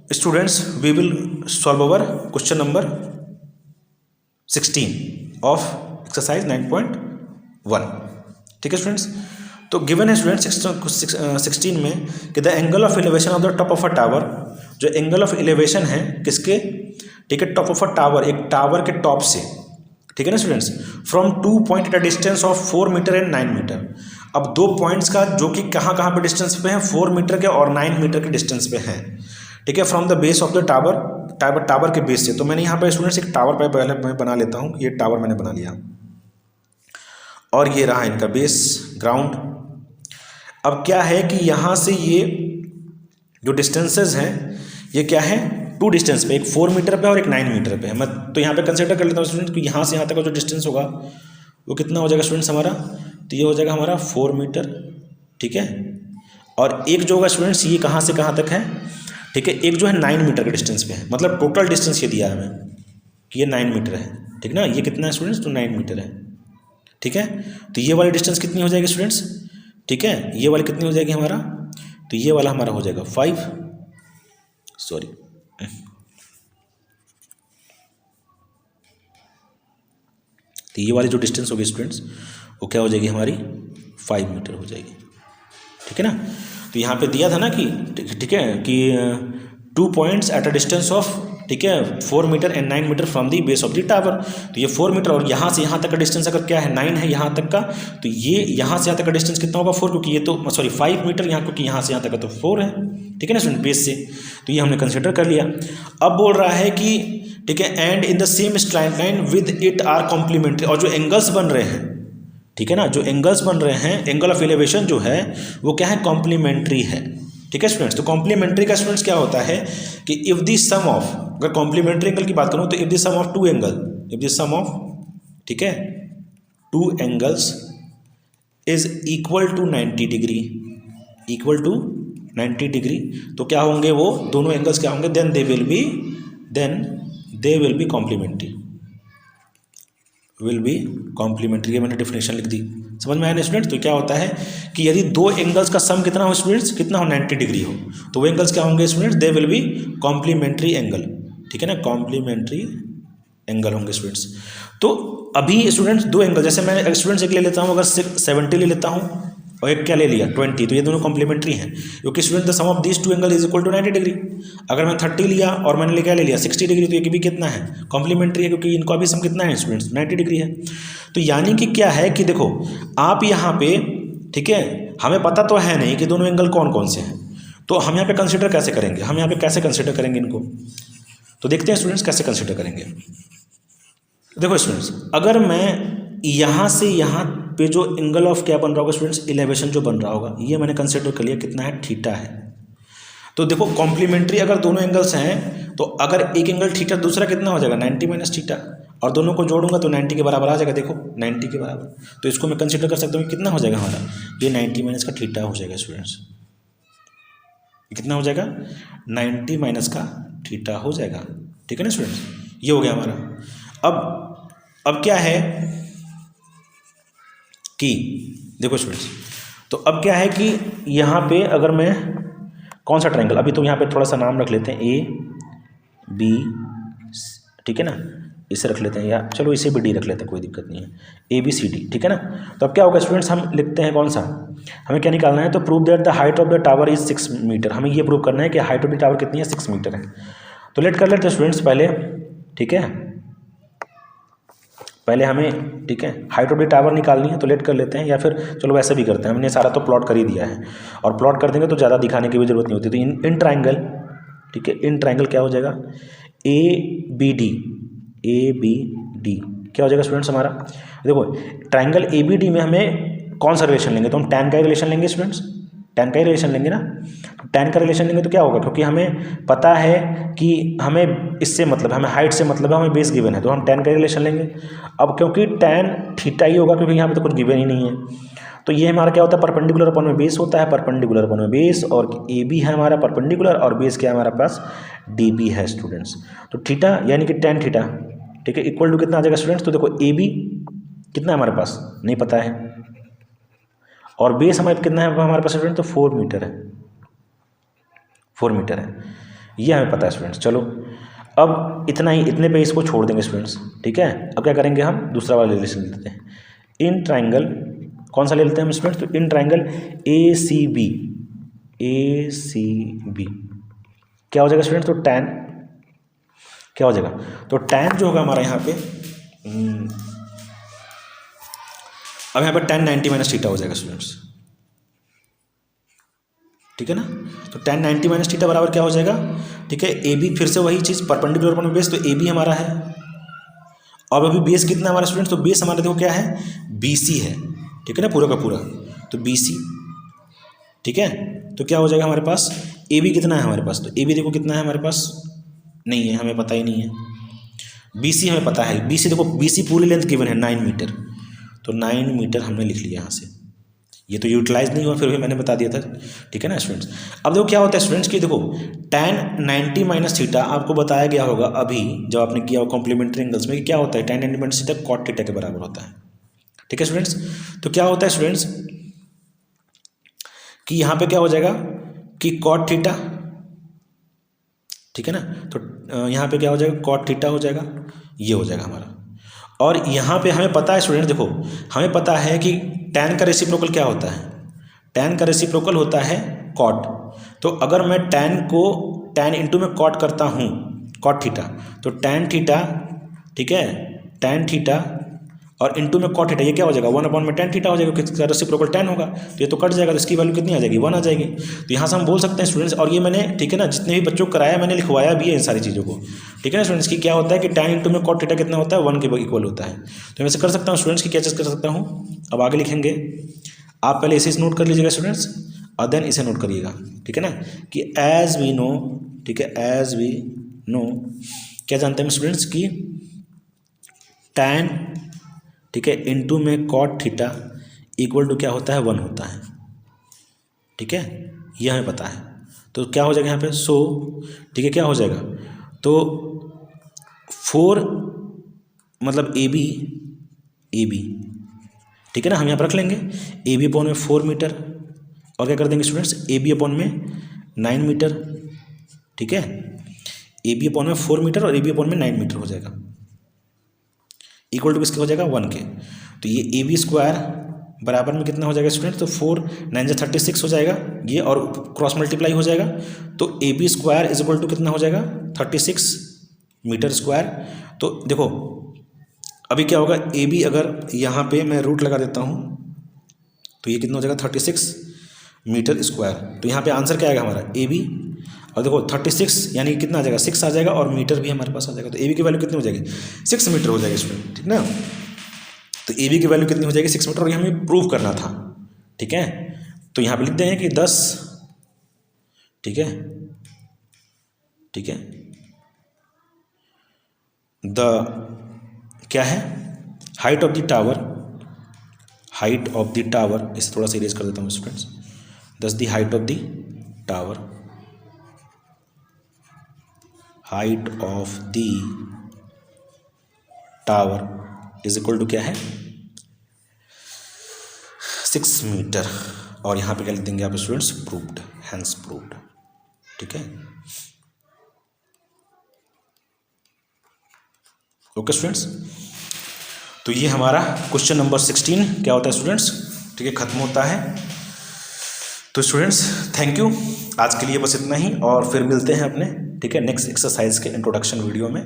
Students, we will solve our question number 16 of exercise 9.1. ठीक है students, तो given है स्टूडेंट 16 में कि the angle of elevation of the top of a tower, जो angle of elevation है किसके, ठीक है, टॉप ऑफ अ टावर, एक टावर के टॉप से, ठीक है ना students, from 2 point at a distance of 4 metre and 9 metre. अब 2 पॉइंट्स का जो कि कहाँ कहाँ पे डिस्टेंस पे हैं, 4 मीटर के और 9 मीटर के डिस्टेंस पे हैं, ठीक है, from the base of the tower के बेस से. तो मैंने यहाँ पे स्टूडेंट्स एक टावर पे पहले मैं बना लेता हूँ. ये टावर मैंने बना लिया और ये रहा इनका बेस, ग्राउंड. अब क्या है कि यहाँ से ये जो डिस्टेंसेज हैं ये क्या है, 2 डिस्टेंस पे, एक 4 मीटर पे और एक 9 मीटर पे है. मैं तो यहाँ पे कंसिडर कर लेता हूँ स्टूडेंट कि यहाँ से यहाँ तक का जो डिस्टेंस होगा वो कितना हो जाएगा स्टूडेंट्स हमारा, तो ये हो जाएगा हमारा 4 मीटर, ठीक है. और एक जो होगा स्टूडेंट्स ये कहाँ से कहाँ तक है, ठीक है, एक जो है 9 मीटर के डिस्टेंस पे है. मतलब टोटल डिस्टेंस ये दिया है हमें कि ये 9 मीटर है, ठीक ना. ये कितना है स्टूडेंट्स, तो 9 मीटर है, ठीक है. तो ये वाली डिस्टेंस कितनी हो जाएगी स्टूडेंट्स, ठीक है, ये वाली कितनी हो जाएगी हमारा, तो ये वाला हमारा हो जाएगा 5, सॉरी, तो ये वाली जो डिस्टेंस होगी स्टूडेंट्स वो क्या हो जाएगी हमारी 5 मीटर हो जाएगी, ठीक है ना. तो यहाँ पे दिया था ना कि ठीक है कि 2 points at a distance of, ठीक है, 4 metre and 9 metre from the base of the tower. तो ये 4 मीटर और यहाँ से यहाँ तक का डिस्टेंस अगर क्या है 9 है यहाँ तक का, तो ये यहाँ से यहाँ तक का डिस्टेंस कितना होगा 4, क्योंकि ये तो सॉरी 5 मीटर यहाँ, क्योंकि यहाँ से यहाँ तक का तो 4 है, ठीक है ना स्टूडेंट, बेस से. तो ये हमने कंसिडर कर लिया. अब बोल रहा है कि ठीक है, and in the same straight line with it are complementary. और जो एंगल्स बन रहे हैं, ठीक है ना, जो एंगल्स बन रहे हैं, एंगल ऑफ एलिवेशन जो है वो क्या है, कॉम्प्लीमेंट्री है, ठीक है स्टूडेंट्स. तो कॉम्प्लीमेंट्री का स्टूडेंट्स क्या होता है कि इफ द सम ऑफ, अगर कॉम्प्लीमेंट्री एंगल की बात करूं तो if the sum of 2 angle, if the sum of, ठीक है, 2 angles is equal to 90 degree, equal to 90 degree, तो क्या होंगे वो दोनों एंगल्स क्या होंगे, then they will be complementary, will be complementary. ये मैंने डेफिनेशन लिख दी, समझ में आया ना स्टूडेंट्स. तो क्या होता है कि यदि 2 एंगल्स का सम कितना हो स्टूडेंट्स, कितना हो 90 डिग्री हो, तो वो एंगल्स क्या होंगे students, they will be complementary angle, ठीक है ना, कॉम्प्लीमेंट्री एंगल होंगे स्टूडेंट्स. तो अभी स्टूडेंट्स 2 एंगल, जैसे मैं स्टूडेंट्स एक ले लेता हूँ, अगर 70 ले लेता हूँ और एक क्या ले लिया 20, तो ये दोनों कॉम्प्लीमेंट्री हैं, क्योंकि student the sum of this 2 angle is equal to 90 degree. अगर मैं 30 लिया और मैंने क्या ले लिया 60 डिग्री, तो ये भी कितना है, कॉम्प्लीमेंट्री है, क्योंकि इनको अभी सम कितना है स्टूडेंट्स 90 डिग्री है. तो यानी कि क्या है कि देखो आप यहाँ पे, ठीक है, हमें पता तो है नहीं कि दोनों एंगल कौन कौन से हैं, तो हम यहाँ पे कंसिडर कैसे करेंगे, हम यहाँ पे कैसे कंसिडर करेंगे इनको, तो देखते हैं स्टूडेंट्स कैसे कंसिडर करेंगे. देखो स्टूडेंट्स, अगर मैं यहाँ से यहाँ पे जो एंगल ऑफ क्या बन रहा होगा स्टूडेंट्स, एलिवेशन जो बन रहा होगा, ये मैंने कंसिडर कर लिया कितना है, थीटा है. तो देखो कॉम्प्लीमेंट्री अगर दोनों एंगल्स हैं, तो अगर एक एंगल थीटा, दूसरा कितना हो जाएगा 90 माइनस थीटा, और दोनों को जोड़ूंगा तो 90 के बराबर आ जाएगा. देखो 90 के बराबर, तो इसको मैं कंसिडर कर सकता हूँ कितना हो जाएगा हमारा, ये 90 माइनस का थीटा हो जाएगा स्टूडेंट्स. कितना हो जाएगा, 90 माइनस का थीटा हो जाएगा, ठीक है ना स्टूडेंट्स. ये हो गया हमारा. अब क्या है कि देखो स्टूडेंट्स, तो अब क्या है कि यहाँ पे अगर मैं कौन सा ट्रायंगल, अभी तो यहाँ पे थोड़ा सा नाम रख लेते हैं AB, ठीक है ना, इसे रख लेते हैं, या चलो इसे भी D रख लेते हैं, कोई दिक्कत नहीं है, ABCD, ठीक है ना. तो अब क्या होगा स्टूडेंट्स, हम लिखते हैं कौन सा, हमें क्या निकालना है, तो prove that the height of the tower is 6 metre. हमें ये प्रूव करना है कि हाइट ऑफ द टावर कितनी है, 6 मीटर है. तो लेट कर लेते हैं स्टूडेंट्स पहले, ठीक है, पहले हमें, ठीक है, हाइट ऑफ द टावर निकालनी है, तो लेट कर लेते हैं, या फिर चलो वैसे भी करते हैं, हमने सारा तो प्लॉट कर ही दिया है, और प्लॉट कर देंगे तो ज़्यादा दिखाने की भी जरूरत नहीं होती. तो इन ट्राइंगल, ठीक है, इन ट्राइंगल क्या हो जाएगा, ABD क्या हो जाएगा स्टूडेंट्स हमारा. देखो ट्राइंगल ABD में हमें कौन सा रिलेशन लेंगे, तो हम tan का रिलेशन लेंगे स्टूडेंट्स, tan का ही रिलेशन लेंगे ना. tan का रिलेशन लेंगे तो क्या होगा, क्योंकि हमें पता है कि हमें इससे मतलब, हमें हाइट से मतलब है, हमें बेस गिवन है, तो हम tan का रिलेशन लेंगे. अब क्योंकि tan थीटा ही होगा, क्योंकि यहाँ पे तो कुछ गिवन ही नहीं है, तो ये हमारा क्या होता है, परपेंडिकुलर अपॉन में बेस होता है, परपेंडिकुलर अपॉन में बेस, और AB है हमारा परपेंडिकुलर, और बेस क्या है हमारे पास DB है स्टूडेंट्स. तो थीटा यानी कि tan थीटा, ठीक है, इक्वल टू कितना आ जाएगा स्टूडेंट्स, तो देखो AB कितना है हमारे पास नहीं पता है, और बेस हमारे कितना है हमारे पास स्टूडेंट, तो 4 मीटर है, 4 मीटर है. ये हमें पता है स्टूडेंट्स। चलो अब इतना ही, इतने पे इसको छोड़ देंगे स्टूडेंट्स, ठीक है। अब क्या करेंगे, हम दूसरा वाला रिलेशन ले लेते हैं। इन ट्राइंगल, कौन सा ले लेते हैं हम स्टूडेंट्स, तो इन ट्राइंगल ACB, ACB क्या हो जाएगा स्टूडेंट्स, तो टैन क्या हो जाएगा, तो टैन जो होगा हमारा यहाँ पे अब यहाँ पर tan 90 माइनस थीटा हो जाएगा स्टूडेंट्स, ठीक है ना। तो tan 90 माइनस थीटा बराबर क्या हो जाएगा, ठीक है, AB फिर से वही चीज़, परपेंडिकुलर अपॉन बेस, तो AB हमारा है। और अभी बेस कितना हमारा स्टूडेंट्स, तो बेस हमारा देखो क्या है, BC है, ठीक है ना, पूरा का पूरा, तो BC, ठीक है। तो क्या हो जाएगा हमारे पास, AB कितना है हमारे पास, तो AB देखो कितना है हमारे पास, नहीं है, हमें पता ही नहीं है। BC हमें पता है, BC देखो, BC पूरी लेंथ गिवन है 9 मीटर, तो 9 मीटर हमने लिख लिया यहाँ से। ये तो यूटिलाइज नहीं हुआ, फिर भी मैंने बता दिया था, ठीक है ना स्टूडेंट्स। अब देखो क्या होता है स्टूडेंट्स कि देखो tan 90 माइनस थीटा आपको बताया गया होगा अभी जब आपने किया हो कॉम्प्लीमेंट्री एंगल्स में, कि क्या होता है tan 90 minus theta cot theta के बराबर होता है, ठीक है स्टूडेंट्स। तो क्या होता है स्टूडेंट्स कि यहाँ पे क्या हो जाएगा कि कॉट थीटा, ठीक है ना, तो यहाँ पे क्या हो जाएगा, कॉट थीटा हो जाएगा, ये हो जाएगा हमारा। और यहाँ पे हमें पता है स्टूडेंट, देखो हमें पता है कि tan का रेसिप्रोकल क्या होता है, tan का रेसिप्रोकल होता है कॉट। तो अगर मैं tan को tan इंटू में कॉट करता हूँ, कॉट थीटा, तो tan थीटा, ठीक है, tan थीटा और इंटू में कॉट थीटा, ये क्या हो जाएगा 1 अपॉन में tan थीटा हो जाएगा, किसका रेसिप्रोकल tan होगा, तो ये तो कट जाएगा, तो इसकी वैल्यू कितनी आ जाएगी, 1 आ जाएगी। तो यहाँ से हम बोल सकते हैं स्टूडेंट्स, और ये मैंने, ठीक है ना, जितने भी बच्चों को कराया मैंने लिखवाया भी है इन सारी चीज़ों को, ठीक है ना स्टूडेंट्स, की क्या होता है कि tan इंटू में कॉट थीटा कितना होता है, 1 के इक्वल होता है। तो मैं ऐसे कर सकता हूँ स्टूडेंट्स की क्या चीज़ कर सकता हूँ, अब आगे लिखेंगे, आप पहले इसे नोट कर लीजिएगा स्टूडेंट्स और देन इसे नोट करिएगा, ठीक है ना, कि एज वी नो, ठीक है, एज वी नो क्या जानते हैं स्टूडेंट्स कि tan, ठीक है, इंटू में कॉट थीटा इक्वल टू क्या होता है, 1 होता है, ठीक है, ये हमें पता है। तो क्या हो जाएगा यहाँ पे, सो ठीक है, क्या हो जाएगा, तो 4 मतलब AB, ठीक है ना, हम यहाँ पर रख लेंगे AB अपॉन में 4 मीटर, और क्या कर देंगे स्टूडेंट्स, AB अपॉन में 9 मीटर, ठीक है, AB अपॉन में 4 मीटर और AB अपॉन में 9 मीटर हो जाएगा, इक्वल टू किसके हो जाएगा, 1 के। तो ये AB स्क्वायर बराबर में कितना हो जाएगा स्टूडेंट, तो 4 9 जा 36 हो जाएगा ये, और क्रॉस मल्टीप्लाई हो जाएगा, तो AB square is equal to कितना हो जाएगा, 36 मीटर स्क्वायर। तो देखो अभी क्या होगा, AB अगर यहाँ पे मैं रूट लगा देता हूँ तो ये कितना हो जाएगा, 36 मीटर स्क्वायर। तो यहाँ पे आंसर क्या आएगा हमारा, AB, और देखो 36 यानी कितना आ जाएगा, 6 आ जाएगा, और मीटर भी हमारे पास आ जाएगा, तो AB की वैल्यू कितनी हो जाएगी, 6 मीटर हो जाएगी स्टूडेंट, ठीक ना। तो AB की वैल्यू कितनी हो जाएगी, 6 मीटर, और ये हमें प्रूव करना था, ठीक है। तो यहाँ पे लिख देंगे कि 10, ठीक है, ठीक है, क्या है, height of the tower, height of the tower, इसे थोड़ा सा इरेज कर देता हूँ students, thus the height of the tower, height of the tower is equal to क्या है, 6 मीटर, और यहाँ पे क्या लिख देंगे आप स्टूडेंट्स, प्रूव्ड, हैंस प्रूव्ड, ठीक है। ओके स्टूडेंट्स, तो ये हमारा क्वेश्चन नंबर 16 क्या होता है स्टूडेंट्स, ठीक है, खत्म होता है। तो स्टूडेंट्स थैंक यू, आज के लिए बस इतना ही, और फिर मिलते हैं अपने, ठीक है, नेक्स्ट एक्सरसाइज के इंट्रोडक्शन वीडियो में।